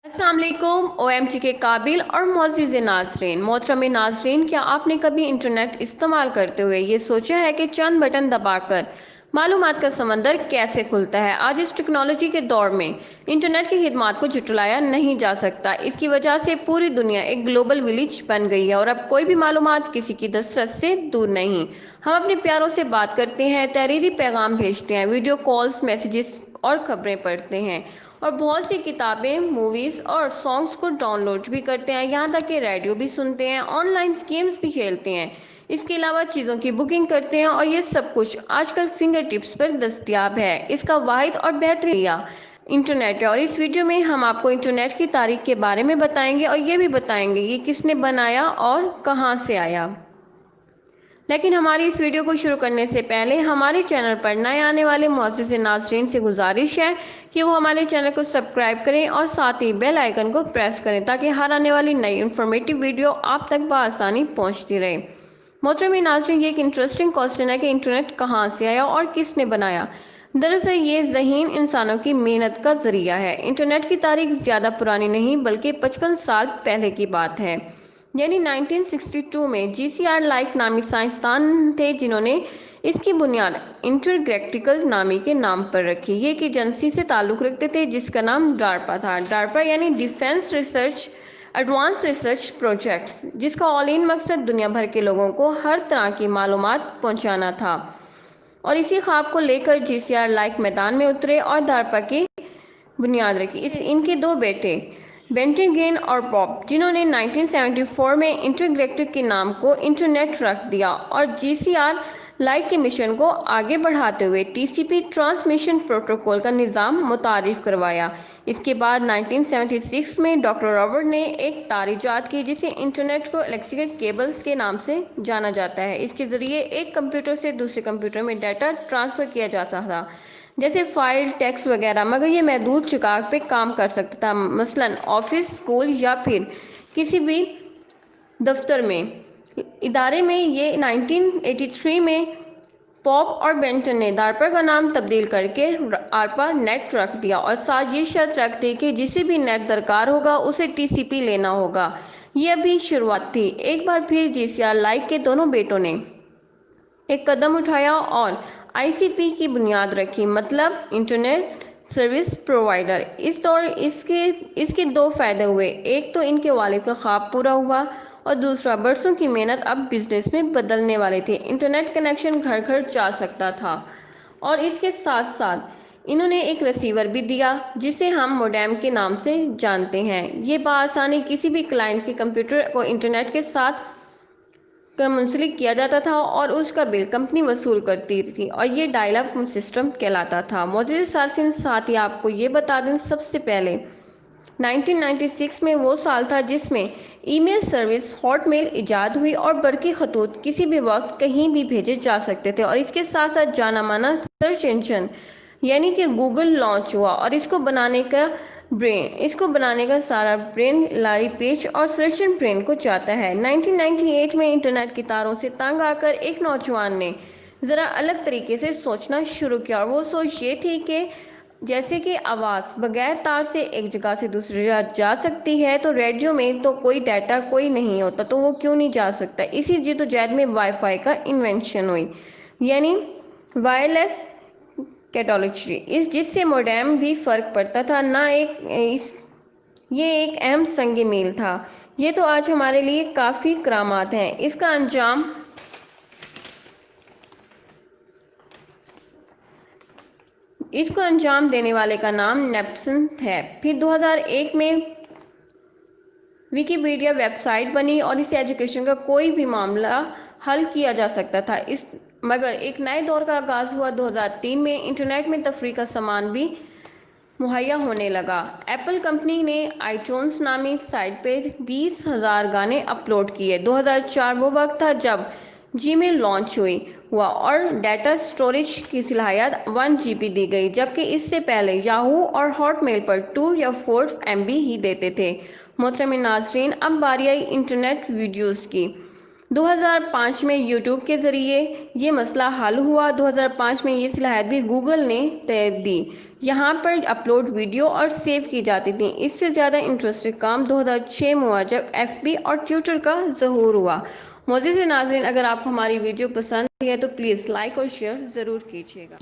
السلام علیکم O M T کے قابل اور معزز ناظرین محترم ناظرین، کیا آپ نے کبھی انٹرنیٹ استعمال کرتے ہوئے یہ سوچا ہے کہ چند بٹن دبا کر معلومات کا سمندر کیسے کھلتا ہے؟ آج اس ٹیکنالوجی کے دور میں انٹرنیٹ کی خدمات کو جھٹلایا نہیں جا سکتا۔ اس کی وجہ سے پوری دنیا ایک گلوبل ولیج بن گئی ہے اور اب کوئی بھی معلومات کسی کی دسترس سے دور نہیں۔ ہم اپنے پیاروں سے بات کرتے ہیں، تحریری پیغام بھیجتے ہیں، ویڈیو کالز، میسیجز اور خبریں پڑھتے ہیں، اور بہت سی کتابیں، موویز اور سانگز کو ڈاؤن لوڈ بھی کرتے ہیں، یہاں تک کہ ریڈیو بھی سنتے ہیں، آن لائن گیمز بھی کھیلتے ہیں، اس کے علاوہ چیزوں کی بکنگ کرتے ہیں، اور یہ سب کچھ آج کل فنگر ٹپس پر دستیاب ہے۔ اس کا واحد اور بہترین ذریعہ انٹرنیٹ ہے، اور اس ویڈیو میں ہم آپ کو انٹرنیٹ کی تاریخ کے بارے میں بتائیں گے اور یہ بھی بتائیں گے کہ کس نے بنایا اور کہاں سے آیا۔ لیکن ہماری اس ویڈیو کو شروع کرنے سے پہلے ہمارے چینل پر نئے آنے والے معزز ناظرین سے گزارش ہے کہ وہ ہمارے چینل کو سبسکرائب کریں اور ساتھ ہی بیل آئیکن کو پریس کریں تاکہ ہر آنے والی نئی انفارمیٹیو ویڈیو آپ تک بآسانی پہنچتی رہے۔ محترم ناظرین، یہ ایک انٹرسٹنگ کوسچن ہے کہ انٹرنیٹ کہاں سے آیا اور کس نے بنایا۔ دراصل یہ ذہین انسانوں کی محنت کا ذریعہ ہے۔ انٹرنیٹ کی تاریخ زیادہ پرانی نہیں بلکہ 55 سال پہلے کی بات ہے، یعنی 1962 میں جی سی آر لائک نامی سائنسدان تھے جنہوں نے اس کی بنیاد انٹرگریکٹیکل نامی کے نام پر رکھی۔ یہ ایک ایجنسی سے تعلق رکھتے تھے جس کا نام ڈارپا تھا۔ ڈارپا یعنی defence research advance research projects, جس کا اولین مقصد دنیا بھر کے لوگوں کو ہر طرح کی معلومات پہنچانا تھا، اور اسی خواب کو لے کر جی سی آر لائک میدان میں اترے اور ڈارپا کی بنیاد رکھی۔ ان کے دو بیٹے بینٹنگین اور پاپ، جنہوں نے 1974 میں انٹرگریکٹک کے نام کو انٹرنیٹ رکھ دیا اور جی سی آر لائک کے مشن کو آگے بڑھاتے ہوئے T C P transmission protocol کا نظام متعارف کروایا۔ اس کے بعد 1976 میں ڈاکٹر رابرٹ نے ایک تار ایجاد کی جسے انٹرنیٹ کو الیکٹرک کیبلز کے نام سے جانا جاتا ہے۔ اس کے ذریعے ایک کمپیوٹر سے دوسرے کمپیوٹر میں ڈیٹا ٹرانسفر کیا جاتا تھا، جیسے فائل، ٹیکسٹ وغیرہ، مگر یہ محدود جگہ پہ کام کر سکتا تھا، مثلاً آفس، اسکول یا پھر کسی بھی دفتر میں، ادارے میں۔ یہ 1983 میں پاپ اور بینٹن نے ڈارپا کا نام تبدیل کر کے آرپا نیٹ رکھ دیا اور ساتھ یہ شرط رکھ دی کہ جسے بھی نیٹ درکار ہوگا اسے ٹی سی پی لینا ہوگا۔ یہ ابھی شروعات تھی۔ ایک بار پھر جی سی آر لائک کے دونوں بیٹوں نے ایک قدم اٹھایا اور آئی سی پی کی بنیاد رکھی، مطلب انٹرنیٹ سروس پرووائڈر۔ اس کے دو فائدے ہوئے، ایک تو ان کے والد کا خواب پورا ہوا اور دوسرا برسوں کی محنت اب بزنس میں بدلنے والی تھی۔ انٹرنیٹ کنیکشن گھر گھر جا سکتا تھا، اور اس کے ساتھ ساتھ انہوں نے ایک ریسیور بھی دیا جسے ہم موڈیم کے نام سے جانتے ہیں۔ یہ بآسانی کسی بھی کلائنٹ کے کمپیوٹر کو انٹرنیٹ کے ساتھ منسلک کیا جاتا تھا اور اس کا بل کمپنی وصول کرتی تھی، اور یہ ڈائل اپ سسٹم کہلاتا تھا۔ معزز صارفین، ساتھ ہی آپ کو یہ بتا دیں، سب سے پہلے 1996 میں وہ سال تھا جس میں ای میل سروس ہاٹ میل ایجاد ہوئی اور برقی خطوط کسی بھی وقت کہیں بھی بھیجے جا سکتے تھے، اور اس کے ساتھ ساتھ جانا مانا سرچ انجن یعنی کہ گوگل لانچ ہوا، اور اس کو بنانے کا سارا برین لاری پیج اور سرچن برین کو چاہتا ہے۔ 1998 میں انٹرنیٹ کی تاروں سے تنگ آ کر ایک نوجوان نے ذرا الگ طریقے سے سوچنا شروع کیا، اور وہ سوچ یہ تھی کہ جیسے کہ آواز بغیر تار سے ایک جگہ سے دوسری جگہ جا سکتی ہے، تو ریڈیو میں تو کوئی ڈیٹا کوئی نہیں ہوتا، تو وہ کیوں نہیں جا سکتا۔ اسی جدوجہد میں وائی فائی کا انوینشن ہوئی، یعنی وائرلیس کیٹالوجی، جس سے موڈیم بھی فرق پڑتا تھا یہ ایک اہم سنگ میل تھا۔ یہ تو آج ہمارے لیے کافی کرامات ہیں۔ اس کو انجام دینے والے کا نام نیپسن ہے۔ پھر 2001 میں ویکیپیڈیا ویب سائٹ بنی اور اس سے ایجوکیشن کا کوئی بھی معاملہ حل کیا جا سکتا تھا، مگر ایک نئے دور کا آغاز ہوا۔ 2003 میں انٹرنیٹ میں تفریح کا سامان بھی مہیا ہونے لگا۔ ایپل کمپنی نے آئی ٹیونز نامی سائٹ پہ 20,000 گانے اپلوڈ کیے۔ 2004 وہ وقت تھا جب جی میل لانچ ہوا اور ڈیٹا سٹوریج کی صلاحیت 1 جی بی دی گئی، جبکہ اس سے پہلے یاہو اور ہاٹ میل پر 2 یا 4 MB ہی دیتے تھے۔ محترم ناظرین، اب باری آئی انٹرنیٹ ویڈیوز کی۔ 2005 میں یوٹیوب کے ذریعے یہ مسئلہ حل ہوا۔ 2005 میں یہ صلاحیت بھی گوگل نے دی۔ یہاں پر اپلوڈ ویڈیو اور سیو کی جاتی تھی۔ اس سے زیادہ انٹرسٹنگ کام 2006 میں ہوا جب ایف بی اور ٹویٹر کا ظہور ہوا۔ معزز ناظرین، اگر آپ کو ہماری ویڈیو پسند ہے تو پلیز لائک اور شیئر ضرور کیجیے گا۔